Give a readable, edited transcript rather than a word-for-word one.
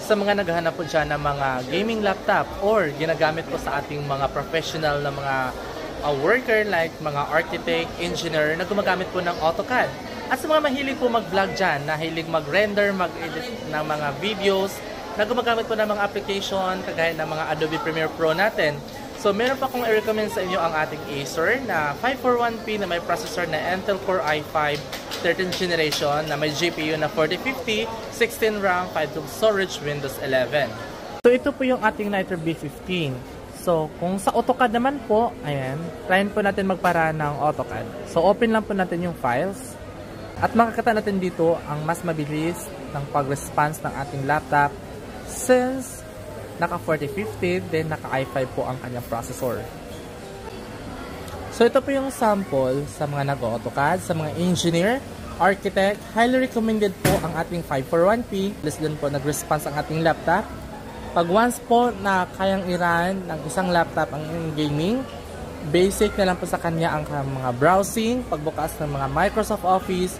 sa mga naghahanap po dyan ng mga gaming laptop or ginagamit po sa ating mga professional na mga worker like mga architect, engineer na gumagamit po ng AutoCAD. At sa mga mahilig po mag-vlog dyan, na hilig mag-render, mag-edit ng mga videos, na gumagamit po ng mga application kagaya ng mga Adobe Premiere Pro natin. So, meron pa akong i-recommend sa inyo ang ating Acer na 541P na may processor na Intel Core i5 13th generation na may GPU na 4050, 16 RAM, 512 storage, Windows 11. So, ito po yung ating Nitro B15. So, kung sa AutoCAD naman po, ayan, try po natin magpara ng AutoCAD. So, open lang po natin yung files. At makikita natin dito ang mas mabilis ng pag-response ng ating laptop since naka 4050, then naka i5 po ang kanyang processor. So ito po yung sample sa mga nag-AutoCAD, sa mga engineer, architect. Highly recommended po ang ating 541P. Less din po nag-response ang ating laptop. Pag once po na kayang i-run ng isang laptop ang gaming, basic na lang po sa kanya ang mga browsing, pagbukas ng mga Microsoft Office,